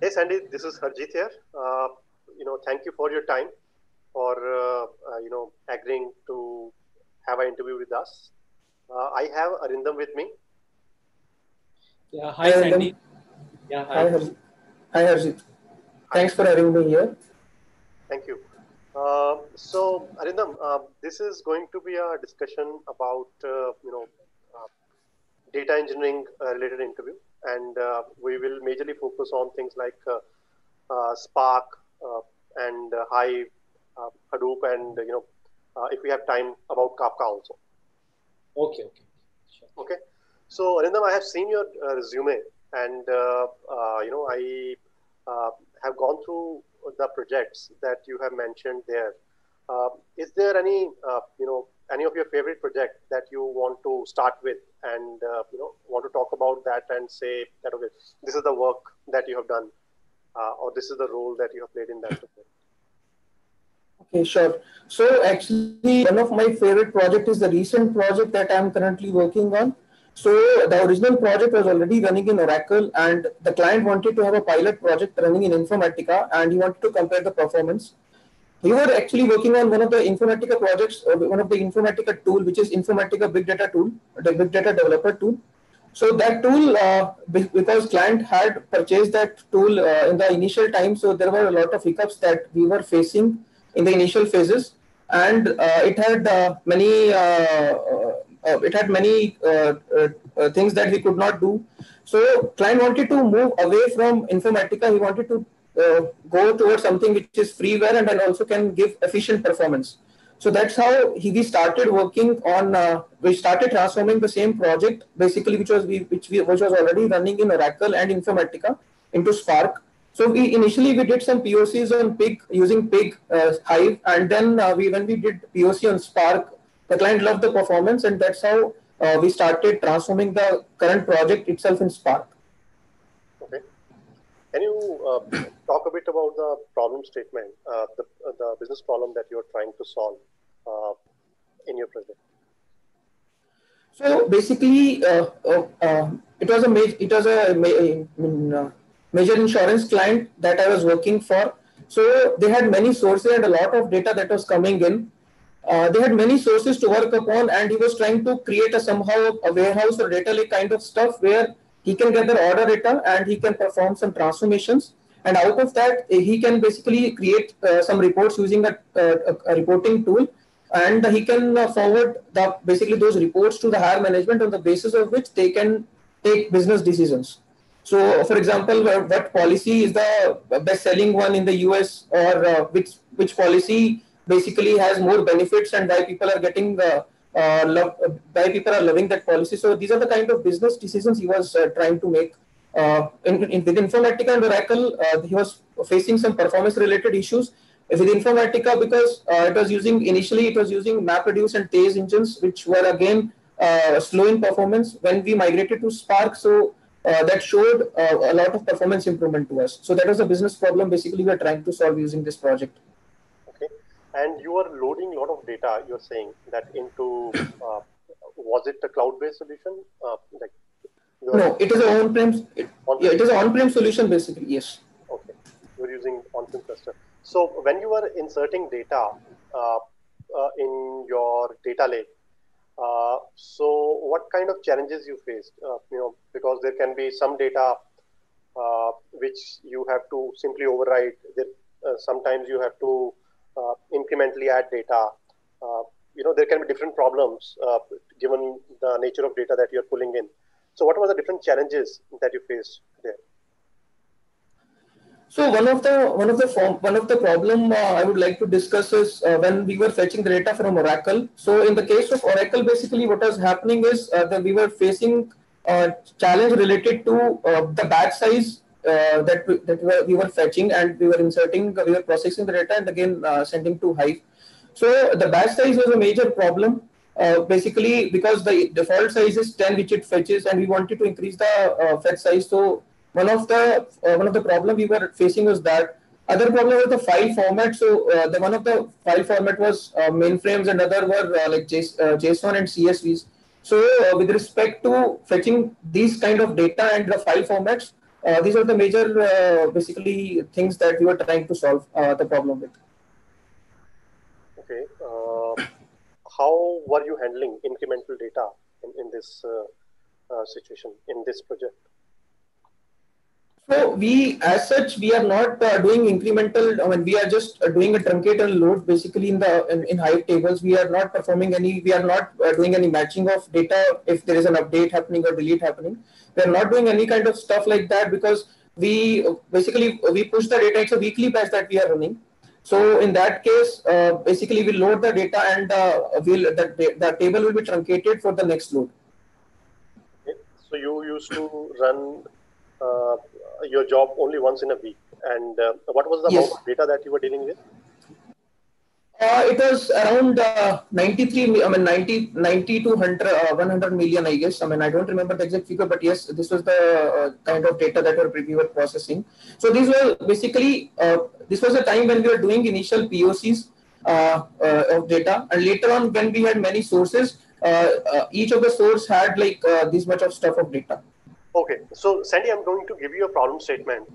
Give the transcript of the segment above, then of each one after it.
Hey Sandy, this is Harjit here. Thank you for your time, for agreeing to have an interview with us. I have Arindam with me. Yeah, Hi hi Arindam. Sandy. Yeah, Hi hi. Harjit. Hi Harjit. Hi, Thanks for having me here. thank you. So Arindam, this is going to be a discussion about uh, data engineering related interview, and we will majorly focus on things like Spark and Hive, Hadoop, and if we have time about Kafka also. Okay. Sure. Okay. So Arindam, I have seen your resume, and I uh, have gone through the projects that you have mentioned there. Is there any of your favorite project that you want to start with, and want to talk about that and say that okay, this is the work that you have done, or this is the role that you have played in that project. Okay, sure. So actually, one of my favorite project is the recent project that I'm currently working on. So the original project was already running in Oracle, and the client wanted to have a pilot project running in Informatica, and he wanted to compare the performance. We were actually working on one of the Informatica projects, one of the Informatica tool, which is Informatica Big Data tool, the Big Data Developer tool. So that tool, because client had purchased that tool in the initial time, so there were a lot of hiccups that we were facing in the initial phases, and it had many things that we could not do. So client wanted to move away from Informatica. He wanted to go towards something which is freeware and then also can give efficient performance. So that's how we started working on. We started transforming the same project basically, which was already running in Oracle and Informatica into Spark. So we did some POCs on Pig using Pig Hive, and then when we did POC on Spark, the client loved the performance, and that's how we started transforming the current project itself in Spark. Okay. Can you talk a bit about the problem statement, the business problem that you're trying to solve uh, in your project? So basically, it was major insurance client that I was working for. So they had many sources and a lot of data that was coming in. They had many sources to work upon, and he was trying to create somehow a warehouse or data lake kind of stuff where he can gather order data and he can perform some transformations. And out of that, he can basically create some reports using a reporting tool, and he can forward basically those reports to the higher management on the basis of which they can take business decisions. So, for example, what policy is the best-selling one in the US, or which policy basically has more benefits, and why people are getting why people are loving that policy. So, these are the kind of business decisions he was trying to make. With Informatica and Oracle, he was facing some performance-related issues with Informatica because it was using MapReduce and Tejas engines, which were again slow in performance. When we migrated to Spark, so that showed a lot of performance improvement to us. So that was a business problem basically we are trying to solve using this project. Okay. And you are loading a lot of data, you're saying that into, was it a cloud-based solution? Like you are No, it is an on-prem. Yeah, on-prem. it is an on-prem solution basically. Yes. Okay. You're using on-prem cluster. So when you are inserting data uh, in your data lake, so what kind of challenges you faced? Because there can be some data which you have to simply override. Sometimes you have to incrementally add data. There can be different problems given the nature of data that you're pulling in. So what were the different challenges that you faced there? So one of the problem I would like to discuss is when we were fetching the data from Oracle. So in the case of Oracle, basically what was happening is that we were facing a challenge related to the batch size we were fetching, and we were processing the data and again sending to Hive. So the batch size was a major problem. Basically, because the default size is 10, which it fetches, and we wanted to increase the fetch size. So one of the problem we were facing was that. Other problem was the file format. So the one of the file format was mainframes, and other were JSON and CSVs. So with respect to fetching these kind of data and the file formats, These are the major basically things that we were trying to solve the problem with. Okay. How were you handling incremental data in this situation, in this project? So we, as such, we are not doing incremental. I mean, we are just doing a truncated load basically in Hive tables. We are not performing any. We are not doing any matching of data if there is an update happening or delete happening. We are not doing any kind of stuff like that because we basically we push the data. It's a weekly batch that we are running. So in that case, basically we load the data and the table will be truncated for the next load. Okay. So you used to run your job only once in a week, and what was the amount of data that you were dealing with? It was around 93, I mean 90 to 100 million, I guess. I mean, I don't remember the exact figure, but yes, this was the kind of data that we were processing. So these were basically, this was a time when we were doing initial POCs of data, and later on when we had many sources, each of the source had like this much of stuff of data. Okay, so Sandy, I'm going to give you a problem statement.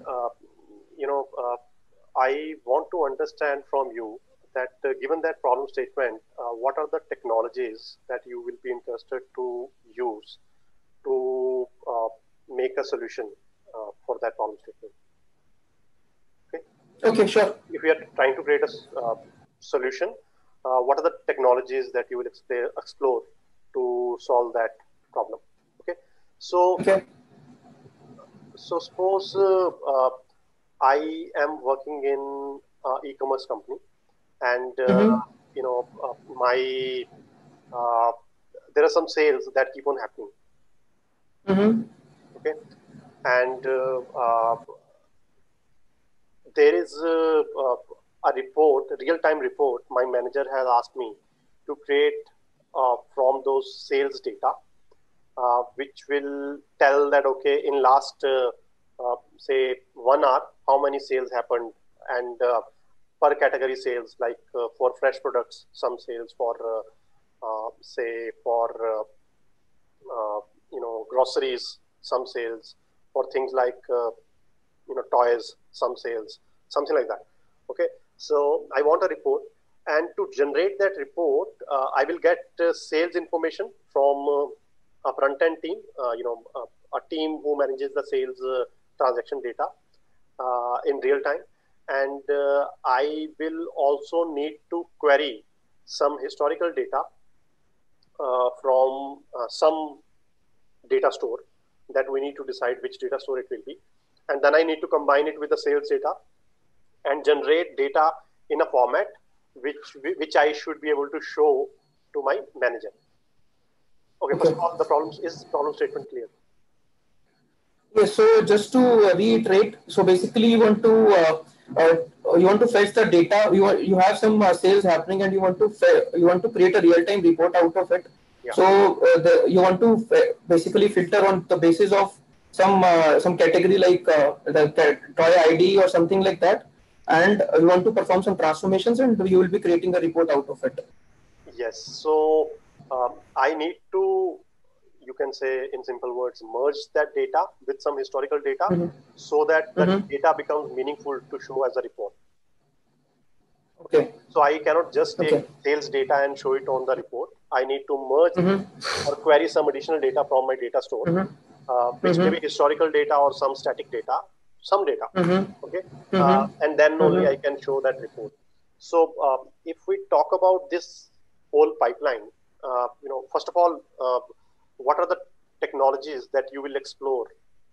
I want to understand from you that given that problem statement, what are the technologies that you will be interested to use to make a solution for that problem statement? Okay. Okay, sure. If we are trying to create a solution, what are the technologies that you will explore to solve that problem? Okay. So. Okay. So suppose I am working in e-commerce company, and my there are some sales that keep on happening. Okay, and there is a report, a real-time report. My manager has asked me to create from those sales data. Which will tell that, okay, in last, say, 1 hour, how many sales happened, and per category sales, like for fresh products, some sales, for, say, for, groceries, some sales, for things like, toys, some sales, something like that. Okay, so I want a report, and to generate that report, I will get sales information from a front-end team, a team who manages the sales transaction data in real time. And I will also need to query some historical data from some data store that we need to decide which data store it will be. And then I need to combine it with the sales data and generate data in a format which I should be able to show to my manager. Okay, first of all, the problem statement clear? Yes, so just to reiterate, so basically you want to fetch the data. You have some sales happening, and you want to create a real-time report out of it. Yeah. So you want to basically filter on the basis of some category like the toy ID or something like that, and you want to perform some transformations, and you will be creating a report out of it. Yes. So I need to, you can say in simple words, merge that data with some historical data so that the data becomes meaningful to show as a report. Okay. So I cannot just take sales data and show it on the report. I need to merge or query some additional data from my data store, which may be historical data or some static data, some data. Okay. And then only I can show that report. So if we talk about this whole pipeline, first of all, what are the technologies that you will explore,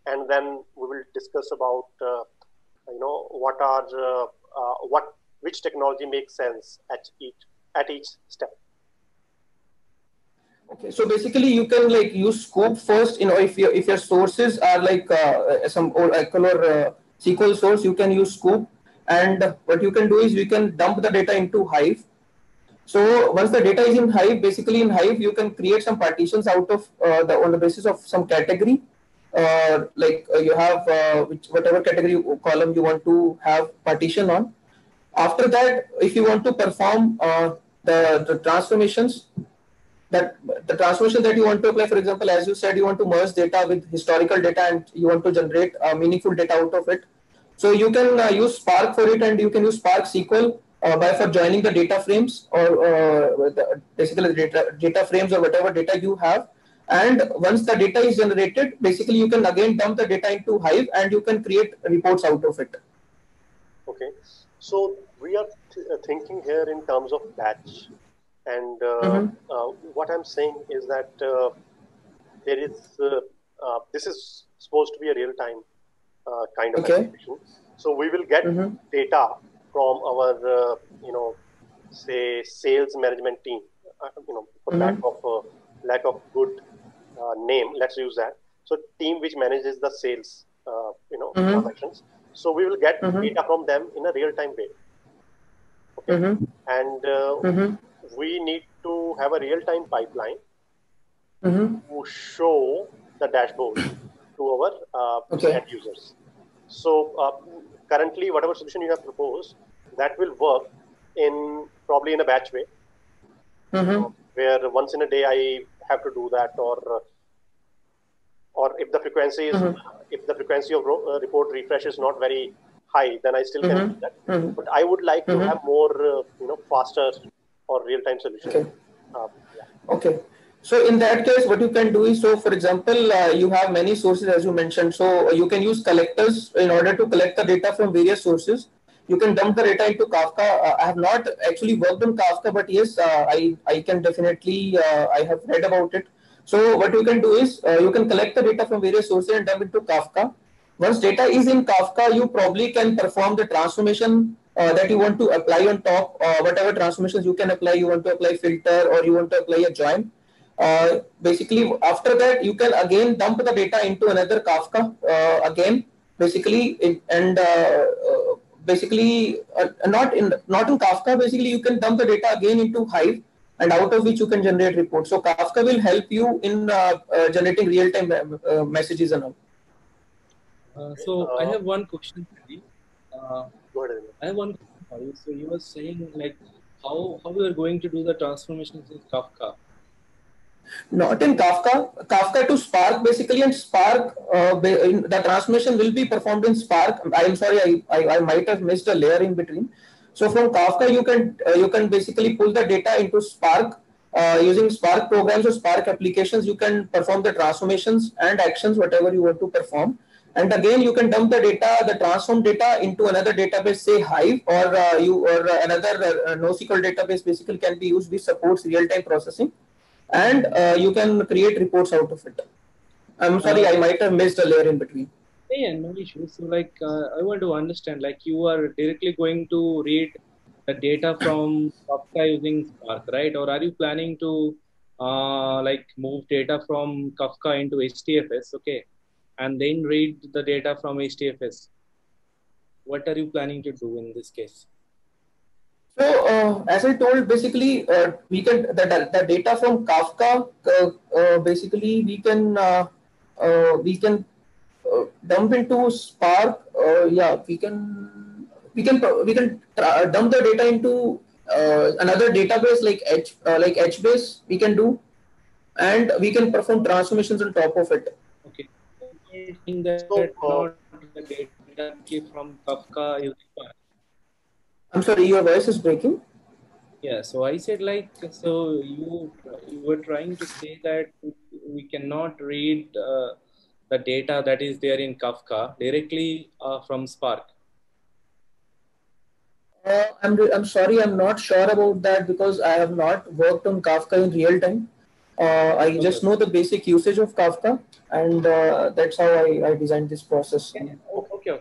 and then we will discuss about which technology makes sense at each step. Okay, so basically you can like use Scoop first. If your sources are like some Oracle or SQL source, you can use Scoop, and what you can do is you can dump the data into Hive. So once the data is in Hive, basically in Hive you can create some partitions out of on the basis of some category. You have whatever category column you want to have partition on. After that, if you want to perform the transformations, that the transformation that you want to apply, for example, as you said, you want to merge data with historical data and you want to generate meaningful data out of it. So you can use Spark for it, and you can use Spark SQL by for joining the data frames or basically the data frames or whatever data you have. And once the data is generated, basically you can again dump the data into Hive and you can create reports out of it. Okay, so we are thinking here in terms of batch, and what I'm saying is that there is this is supposed to be a real-time kind of Okay. application. So we will get data from our say sales management team. For lack of good name, let's use that. So team which manages the sales transactions. So we will get data from them in a real-time way. Okay, and we need to have a real-time pipeline to show the dashboard to our end users. So currently, whatever solution you have proposed, that will work in probably in a batch way, where once in a day I have to do that, or if the frequency is if the frequency of report refresh is not very high, then I still can do that. But I would like to have more faster or real-time solution. Okay. Okay. So in that case, what you can do is, so for example, you have many sources as you mentioned. So you can use collectors in order to collect the data from various sources. You can dump the data into Kafka. I have not actually worked on Kafka, but yes, I can definitely, I have read about it. So what you can do is, you can collect the data from various sources and dump into Kafka. Once data is in Kafka, you probably can perform the transformation that you want to apply on top, whatever transformations you can apply. You want to apply filter or you want to apply a join. Basically, after that, you can again dump the data into another Kafka again, basically, not in Kafka. Basically, you can dump the data again into Hive, and out of which you can generate reports. So Kafka will help you in generating real-time messages and all. So I have one question, Sandy. Go ahead. I have one question for you. So you were saying like how we are going to do the transformations in Kafka. Not in Kafka. Kafka to Spark basically, and Spark, the transformation will be performed in Spark. I am sorry, I might have missed a layer in between. So from Kafka, you can basically pull the data into Spark using Spark programs or Spark applications. You can perform the transformations and actions, whatever you want to perform. And again, you can dump the data, the transform data into another database, say Hive, or another NoSQL database. Basically, can be used which supports real-time processing. And you can create reports out of it. I'm sorry, I might have missed a layer in between. Yeah, no issues. So like, I want to understand, like you are directly going to read the data from Kafka using Spark, right? Or are you planning to like move data from Kafka into HDFS, okay? And then read the data from HDFS. What are you planning to do in this case? So as I told, basically we can the data from Kafka basically we can dump into Spark. Yeah, we can dump the data into another database like HBase. We can do, and we can perform transformations on top of it. Okay. In that not the data came from Kafka using Spark. I'm sorry, your voice is breaking. Yeah, so I said like, so you were trying to say that we cannot read the data that is there in Kafka directly from Spark. I'm sorry, I'm not sure about that because I have not worked on Kafka in real time. I just know the basic usage of Kafka, and that's how I designed this process. Okay.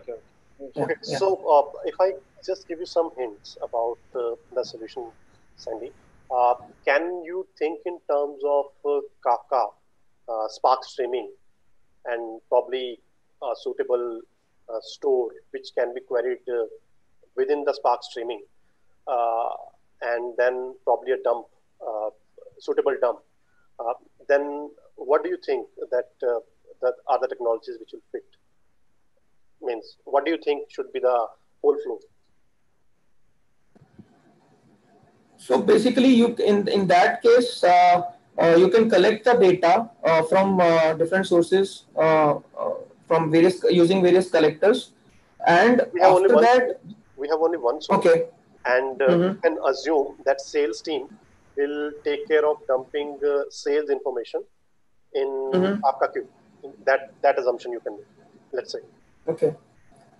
Okay, so if I just give you some hints about the solution, Sandy, can you think in terms of Kafka, Spark streaming, and probably a suitable store which can be queried within the Spark streaming, and then probably a dump, suitable dump. Then what do you think that that are the technologies which will fit? Means, what do you think should be the whole flow? So basically, you in that case, you can collect the data from different sources from various using various collectors, and We have only after one. that, We have only one source, okay. and you can assume that sales team will take care of dumping sales information in Mm-hmm. Aapka queue. That assumption you can make. Let's say. Okay.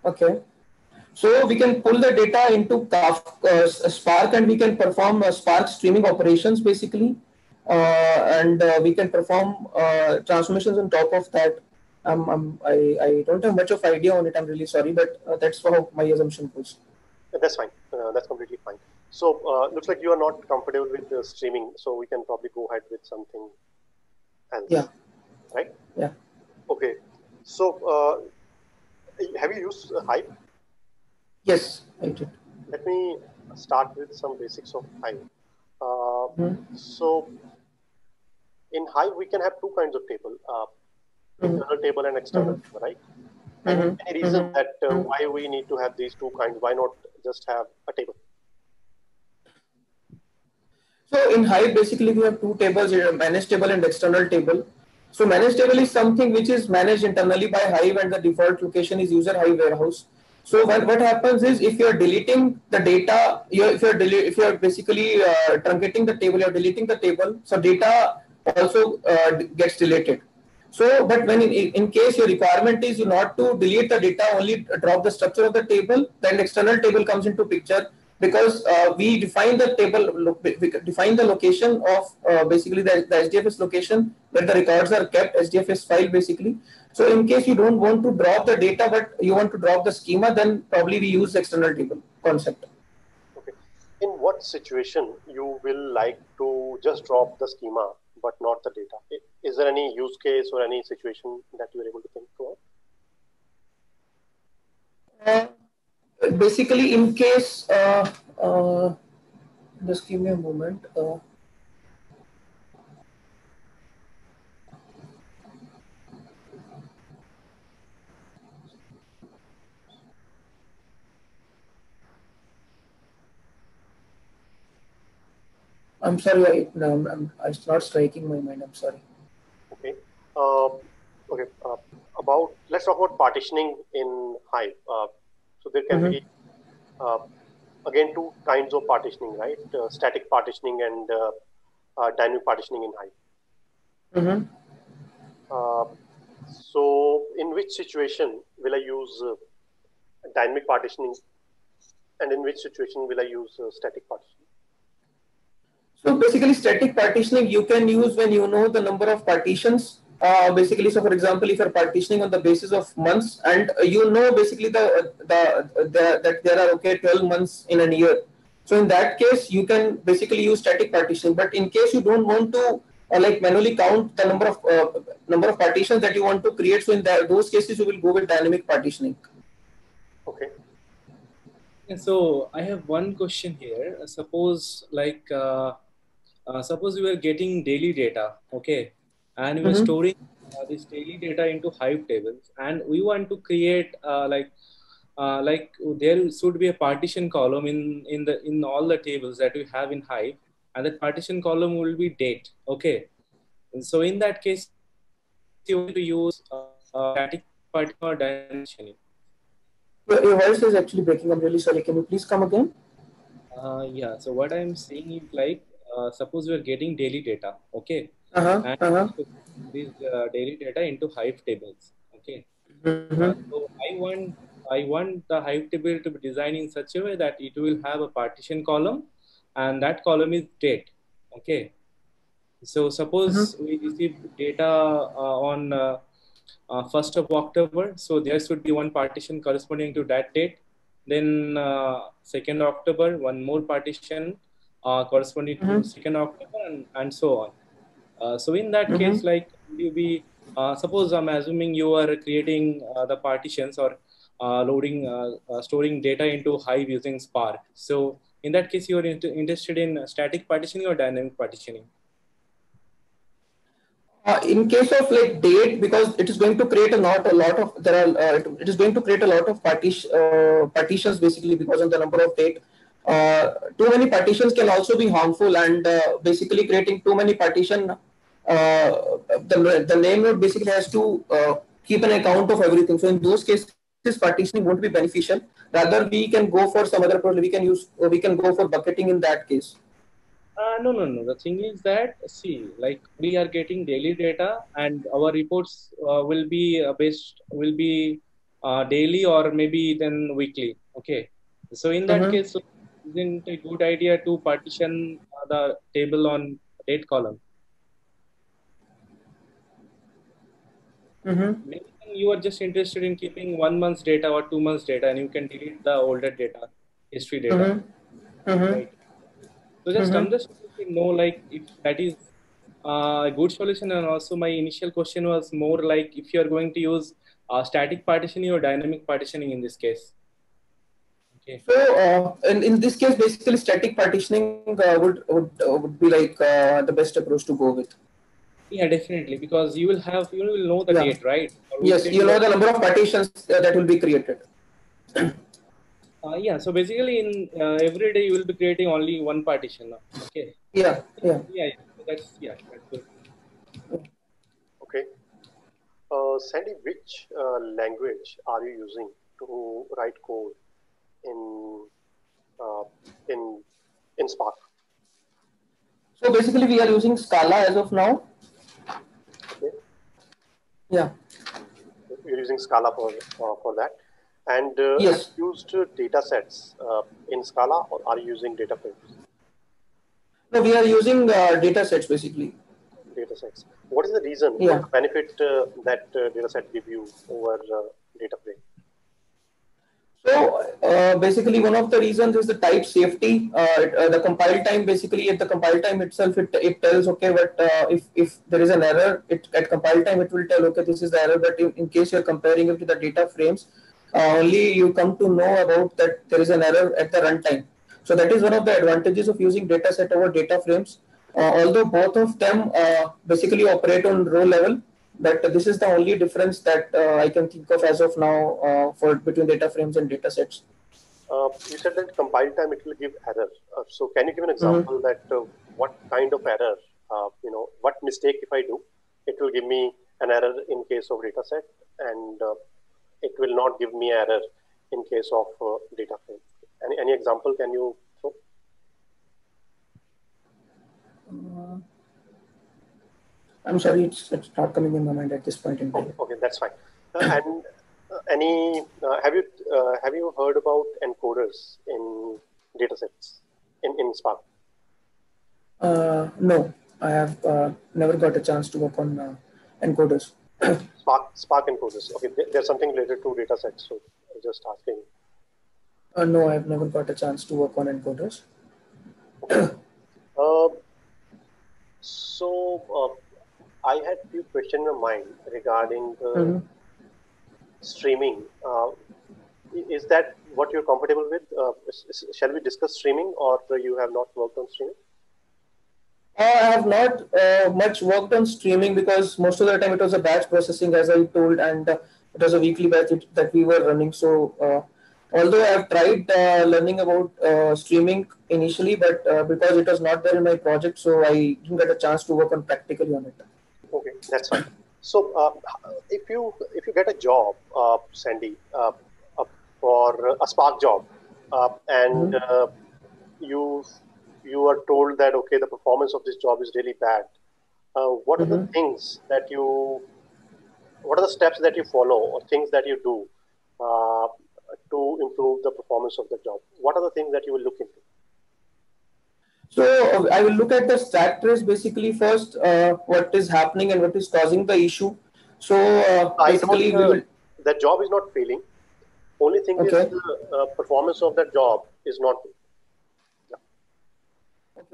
Okay. So we can pull the data into Spark, and we can perform Spark streaming operations basically, and we can perform transformations on top of that. I don't have much of idea on it. I'm really sorry, but that's how my assumption goes. That's fine. That's completely fine. So looks like you are not comfortable with streaming, so we can probably go ahead with something else, Yeah. right? Yeah. Okay. So have you used Hive? Yes, I did. Let me start with some basics of Hive. Mhm. So in Hive, we can have two kinds of table, internal table and external table, right? Any reason that why we need to have these two kinds? Why not just have a table? So in Hive, basically we have two tables, managed table and external table. So managed table is something which is managed internally by Hive, and the default location is user Hive warehouse. So what happens is, if you're deleting the data, if you're basically truncating the table, you're deleting the table, so data also gets deleted. So, but when in case your requirement is you not to delete the data, only drop the structure of the table, then external table comes into picture, because we define the table, we define the location of basically the HDFS location where the records are kept, HDFS file basically. So in case you don't want to drop the data, but you want to drop the schema, then probably we use external table concept. Okay. In what situation you will like to just drop the schema but not the data? Is there any use case or any situation that you are able to think of? Basically, in case, just give me a moment. I'm sorry, it's not striking my mind. I'm sorry. Okay. Okay. About let's talk about partitioning in Hive. So there can be again two kinds of partitioning, right? Static partitioning and dynamic partitioning in Hive. Mm-hmm. So in which situation will I use dynamic partitioning, and in which situation will I use static partitioning? So basically, static partitioning you can use when you know the number of partitions. Basically, so for example, if you're partitioning on the basis of months, and you know basically that there are 12 months in a year. So in that case, you can basically use static partitioning. But in case you don't want to like manually count the number of partitions that you want to create, so in those cases, you will go with dynamic partitioning. Okay. So I have one question here. Suppose suppose we were getting daily data, okay, and we were storing this daily data into Hive tables, and we want to create like there should be a partition column in all the tables that we have in Hive, and that partition column will be date, okay. And so in that case, you want to use static partition or dynamic partitioning. Your voice is actually breaking. I'm really sorry. Can you please come again? Yeah, so what I'm saying is like, suppose we're getting daily data, okay, Uh-huh. and Uh-huh. this daily data into Hive tables, okay. So I want the Hive table to be designed in such a way that it will have a partition column, and that column is date, okay. So suppose we receive data on 1st of October, so there should be one partition corresponding to that date. Then 2nd October, one more partition corresponding to 2nd October, and so on. So in that case, like you be suppose I'm assuming you are creating the partitions or storing data into Hive using Spark. So in that case, you are interested in static partitioning or dynamic partitioning. In case of like date, because it is going to create a lot of it is going to create a lot of partitions basically because of the number of date. too many partitions can also be harmful, and basically creating too many partition, the name node basically has to keep an account of everything. So in those cases, partitioning won't be beneficial. Rather, we can go for some other approach. We can go for bucketing in that case. No, no, no. The thing is that, see, like we are getting daily data, and our reports will be daily or maybe then weekly. Okay. So in that Mm-hmm. case, so isn't a good idea to partition the table on date column? Mm-hmm. Maybe then you are just interested in keeping 1 month's data or 2 months data, and you can delete the older data, history data, Mm-hmm. Mm-hmm. right? So just Mm-hmm. understand to know like if that is a good solution. And also my initial question was more like if you are going to use static partitioning or dynamic partitioning in this case. Okay. So in this case, basically static partitioning would be like the best approach to go with. Yeah, definitely, because you will know the Yeah. date, right? Or which Yes, date you you know are. the number of partitions that will be created. Yeah. So basically, in every day you will be creating only one partition now. Okay. Yeah, yeah. Yeah. Yeah. So that's good. Okay. Sandy, which language are you using to write code in uh, in Spark? So basically, we are using Scala as of now. Okay, Yeah. you're using Scala for that. And have Yes. you used data sets in Scala, or are you using data frames? No, we are using data sets basically. Data sets. What is the reason? What's Yeah. the benefit that data set give you over data frame? So basically, one of the reasons is the type safety. The compile time, basically at the compile time itself, it tells okay, but if there is an error, at compile time it will tell okay, this is the error. But in case you're comparing it to the data frames, only you come to know about that there is an error at the runtime. So that is one of the advantages of using data set over data frames. Although both of them basically operate on row level, but this is the only difference that I can think of as of now for between data frames and data sets. You said that compile time it will give error. So can you give an Mm-hmm. example that what kind of error, what mistake if I do, it will give me an error in case of data set, and it will not give me error in case of data frame. Any example can you throw? I'm sorry, it's not coming in my mind at this point in Okay, time. okay, that's fine. And any have you heard about encoders in data sets in Spark? No, I have never got a chance to work on encoders. Spark encoders. Okay, there's something related to data sets. So I'm just asking. No, I've never got a chance to work on encoders. Okay. Uh, so I had few questions in my mind regarding Mm-hmm. streaming. Is that what you're comfortable with? Shall we discuss streaming, or you have not worked on streaming? I have not much worked on streaming because most of the time it was a batch processing, as I told, and it was a weekly batch that we were running. So, although I have tried learning about streaming initially, but because it was not there in my project, so I didn't get a chance to work on practically on it. Okay, that's fine. So, if you get a job, Sandy, for a Spark job, and Mm-hmm. you you are told that okay, the performance of this job is really bad. What are the Mm-hmm. things that you what are the steps that you follow or things that you do uh, to improve the performance of the job? What are the things that you will look into? So I will look at the stack trace basically first, what is happening and what is causing the issue. So I don't. basically we will. That job is not failing. Only thing is Okay. the performance of that job is not good. Yeah.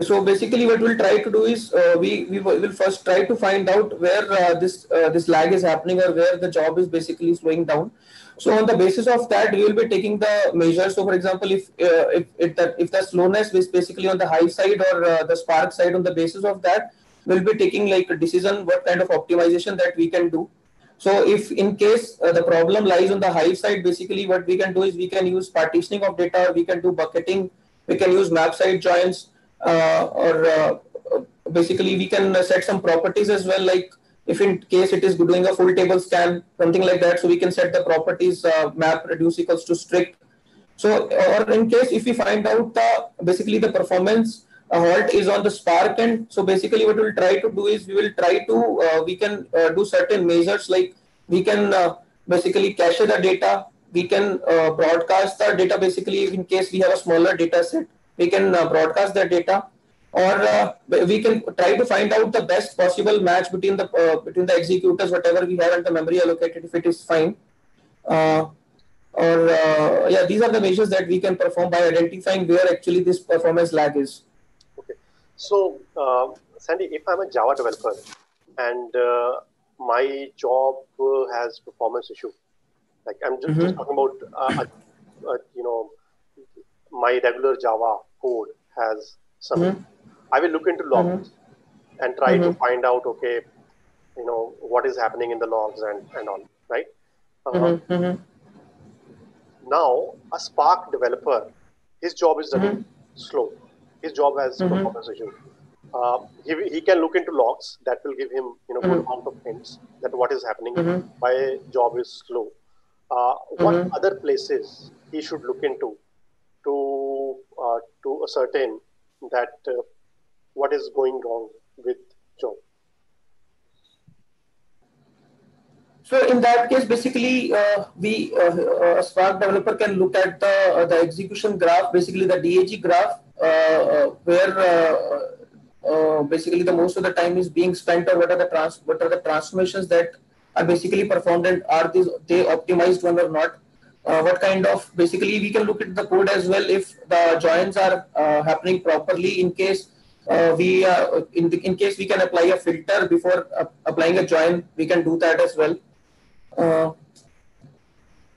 So basically, what we'll try to do is we will first try to find out where this lag is happening or where the job is basically slowing down. So on the basis of that, we will be taking the measures. So for example, if the slowness is basically on the Hive side or the Spark side, on the basis of that, we'll be taking like a decision what kind of optimization that we can do. So if in case the problem lies on the Hive side, basically what we can do is we can use partitioning of data, or we can do bucketing, We can use map side joins, or basically we can set some properties as well, like if in case it is doing a full table scan, something like that. So we can set the properties map reduce equals to strict. So, or in case if we find out basically the performance halt is on the Spark end. So basically what we'll try to do is we will try to we can do certain measures, like we can basically cache the data, we can broadcast the data. Basically, in case we have a smaller data set, we can broadcast the data, or we can try to find out the best possible match between the executors, whatever we have, and the memory allocated, if it is fine. Uh, or yeah, these are the measures that we can perform by identifying where actually this performance lag is. Okay, so Sandy, if I'm a Java developer and my job has performance issue, like I'm just talking about you know, my regular Java code has some. I will look into logs and try to find out, okay, you know, what is happening in the logs and all, right? Now, a Spark developer, his job is running slow. His job has performance issue. He can look into logs that will give him, you know, good amount of hints that what is happening. My job is slow. What other places he should look into to ascertain that what is going wrong with job? So in that case, basically, a Spark developer can look at the execution graph, basically the DAG graph, where basically the most of the time is being spent, or what are the transformations that are basically performed, and are they optimized one or not? What kind of, basically we can look at the code as well if the joins are happening properly. In case in case we can apply a filter before applying a join, we can do that as well.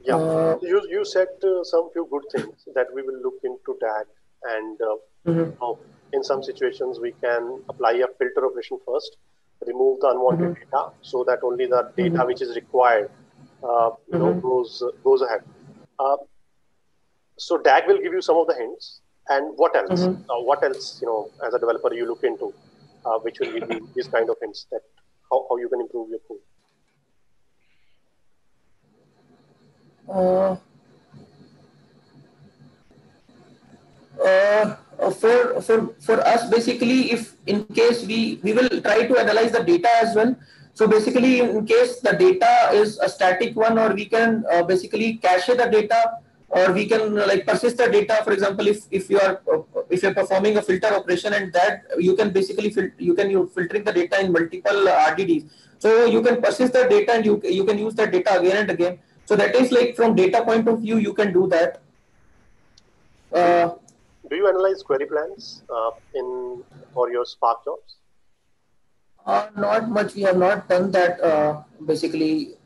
You said some few good things that we will look into DAG, and in some situations we can apply a filter operation first, remove the unwanted data, so that only the data which is required goes ahead. So DAG will give you some of the hints. And what else? What else, you know, as a developer you look into, which will give you these kind of hints that how you can improve your code? For us, basically, if in case we will try to analyze the data as well. So basically, in case the data is a static one, or we can basically cache the data, or we can like persist the data. For example, if you're performing a filter operation, and that you can basically filtering the data in multiple RDDs. So you can persist the data, and you can use that data again and again. So that is like from data point of view, you can do that. Do you analyze query plans for your Spark jobs? Not much. We have not done that basically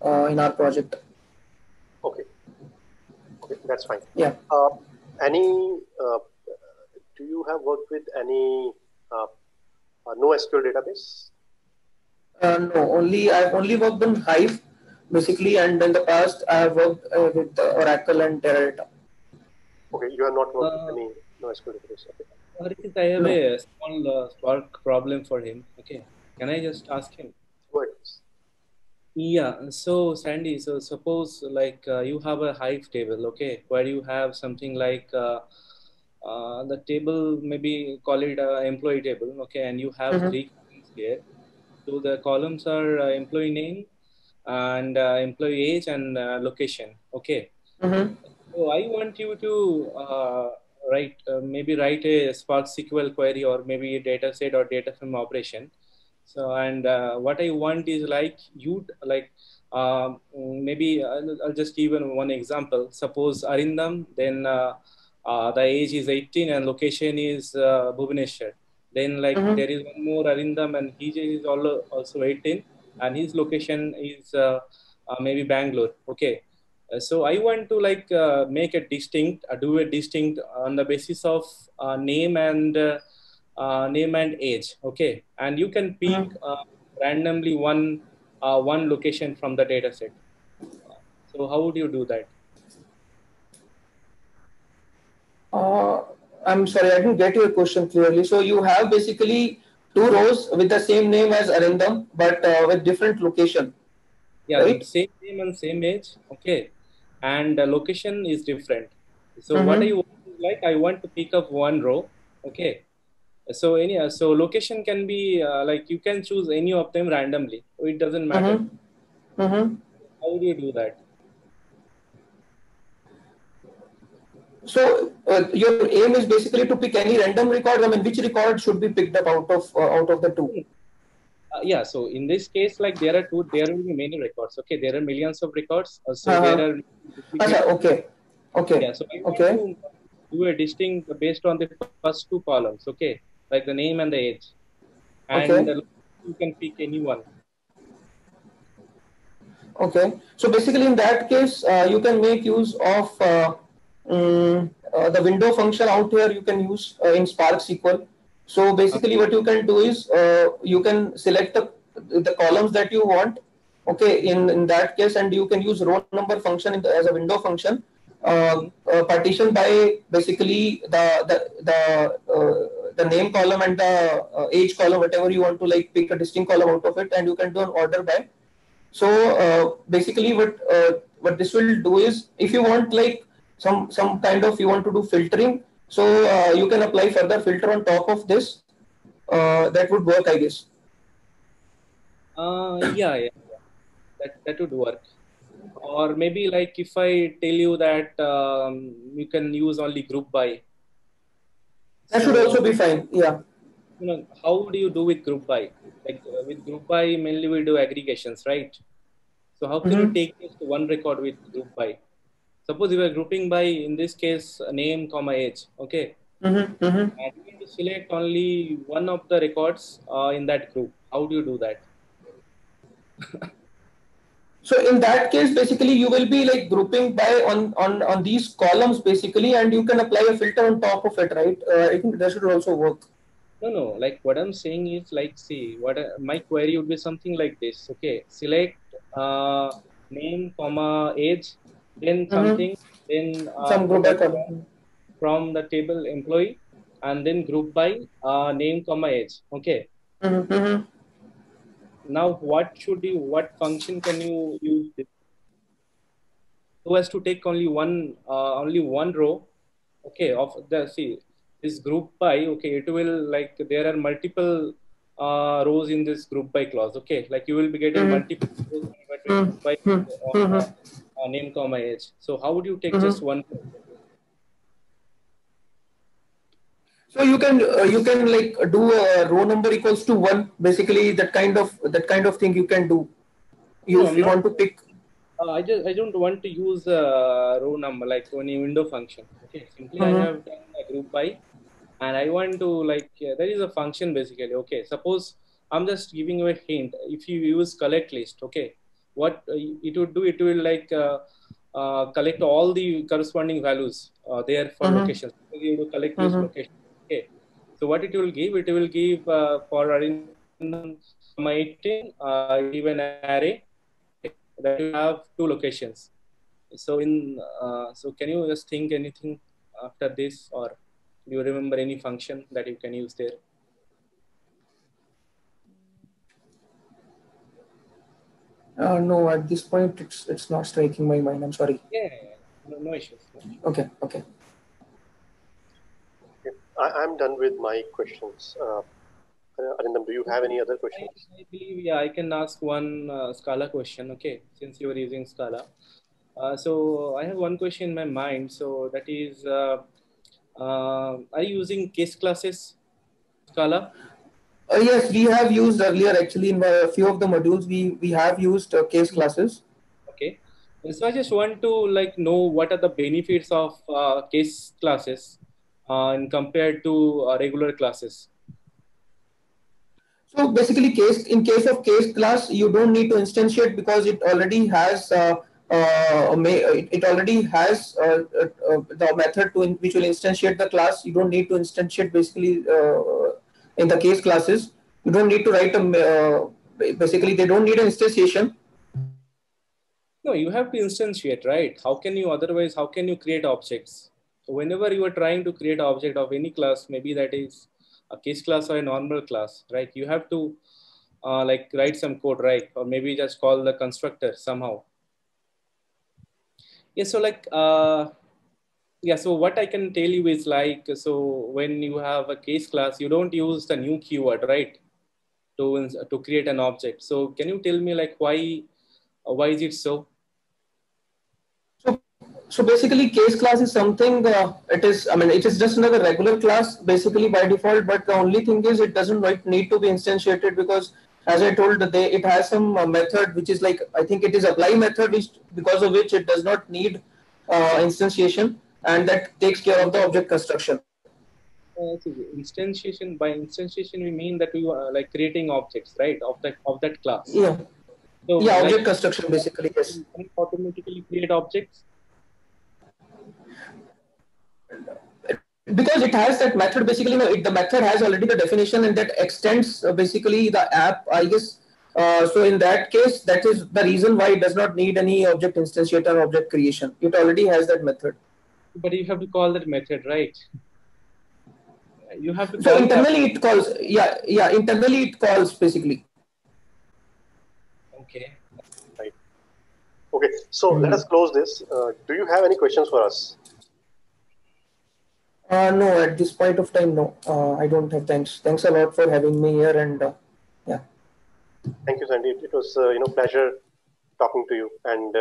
in our project. Okay, that's fine. Yeah. Do you have worked with any NoSQL database? No, I've only worked on Hive, basically, and in the past I have worked with Oracle and Teradata. Okay, you have not worked with any NoSQL database. Okay. I have a small Spark problem for him. Okay, can I just ask him? Go ahead. Yeah, so Sandy, so suppose like you have a Hive table, okay, where you have something like the table, maybe call it employee table, okay, and you have three columns here. So the columns are employee name and employee age and location, okay. So I want you to maybe write a Spark SQL query, or maybe a data set or data from operation. So, and what I want is like you like maybe I'll just give one example. Suppose Arindam, then the age is 18 and location is Bhubaneswar. Then like there is one more Arindam and his age is also 18 and his location is maybe Bangalore. Okay. So I want to like make a distinct, do a distinct on the basis of name and age. Okay, and you can pick randomly one location from the data set. So how would you do that? I'm sorry, I didn't get your question clearly. So you have basically two rows with the same name as Arindam, but with different location, Yeah, the right? same name and same age. Okay, and the location is different. So what I Mm-hmm. want is like I want to pick up one row. Okay, so so location can be like you can choose any of them randomly. So it doesn't matter. Mm-hmm. Mm-hmm. How do you do that? So your aim is basically to pick any random record. I mean, which record should be picked up out of the two? Yeah, so in this case, like there will be many records. Okay, there are millions of records. So there Uh-huh. are Acha, duplicates. okay. Okay. Yeah, so I want Okay. to do a distinct based on the first two columns. Okay, like the name and the age, and Okay. you can pick anyone. Okay. So basically, in that case, you can make use of the window function out here. You can use in Spark SQL. So basically, what you can do is you can select the columns that you want. Okay. In that case, and you can use row number function as a window function. Mhm. Partition by basically the name column and the age column, whatever you want to like pick a distinct column out of it, and you can do an order by. So basically, what this will do is, if you want like some kind of you want to do filtering, so you can apply further filter on top of this. That would work, I guess. Yeah, yeah, that would work. Or maybe like if I tell you that you can use only group by. That should also So be fine. Yeah. how do you do with group by? Like with group by, mainly we do aggregations, right? So how can you Mm-hmm. take just one record with group by? Suppose you are grouping by, in this case, a name, comma, age. Okay, Mm-hmm. Mm-hmm. and you need to select only one of the records in that group. How do you do that? So in that case, basically, you will be like grouping by on these columns basically, and you can apply a filter on top of it, right? I think that should also work. No, no. Like what I'm saying is, like, see, my query would be something like this. Okay, select name, comma, age, then Mm-hmm. something, then Some group by product column. from the table employee, and then group by name, comma, age. Okay. Mm-hmm. Mm-hmm. Now, what function can you use this so as to take only one row, okay, of the, see, this group by, okay, it will, like, there are multiple rows in this group by clause, okay, like you will be getting multiple rows when you group by Mm-hmm. of Mm-hmm. name, comma, age. So how would you take just Mm-hmm. one row? So you can like do a row number equals to one. Basically, that kind of thing you can do. No, If I'm you not. want to pick. I don't want to use row number like any window function. Okay, simply I Mm-hmm. have done a group by, and I want to like there is a function basically. Okay, suppose I'm just giving you a hint. If you use collect list, okay, what it would do, it will like collect all the corresponding values there for Mm-hmm. locations. So you will collect this Mm-hmm. location. Okay, so what it will give for Arindam, comma 18, give an array. Okay, that will have two locations. So so can you just think anything after this, or do you remember any function that you can use there? No, at this point it's not striking my mind. I'm sorry. Yeah, yeah, yeah. No, no issues. No issues. Okay. Okay. Okay. I'm done with my questions. Arindam, do you have any other I, questions? I believe, yeah, I can ask one Scala question. Okay, since you are using Scala. So I have one question in my mind. So that is, are you using case classes Scala? Yes, we have used earlier actually in a few of the modules. We have used case classes. Okay. So I just want to like know what are the benefits of case classes in compared to regular classes. So basically, in case of case class, you don't need to instantiate because it already has it already has the method which will instantiate the class. You don't need to instantiate basically in the case classes. You don't need to write basically they don't need an instantiation. No, you have to instantiate, right? How can you otherwise? How can you create objects? whenever you are trying to create an object of any class, maybe that is a case class or a normal class, right? You have to like write some code, right? Or maybe just call the constructor somehow. Yeah, so like, yeah, so what I can tell you is like, so when you have a case class, you don't use the new keyword, right? To create an object. So can you tell me like why is it so? So, so basically, case class is something. It is. I mean, it is just another regular class, basically by default. But the only thing is, it doesn't need to be instantiated because, as I told, it has some method which is like, I think it is apply method, which because of which it does not need instantiation, and that takes care of the object construction. See, instantiation, by instantiation we mean that we are like creating objects, right, of that class. Yeah. So Yeah, like object construction basically. Yes. can it automatically create objects? Because it has that method basically, the method has already the definition and that extends basically the app, I guess. So in that case, that is the reason why it does not need any object instantiator or object creation. It already has that method. But you have to call that method, right? You have to So call the. internally it calls, yeah, internally it calls basically. Okay. Right. Okay. So let us close this. Do you have any questions for us? No, at this point of time, no. I don't have. Thanks a lot for having me here, and yeah. Thank you, Sandy. It was pleasure talking to you and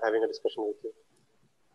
having a discussion with you.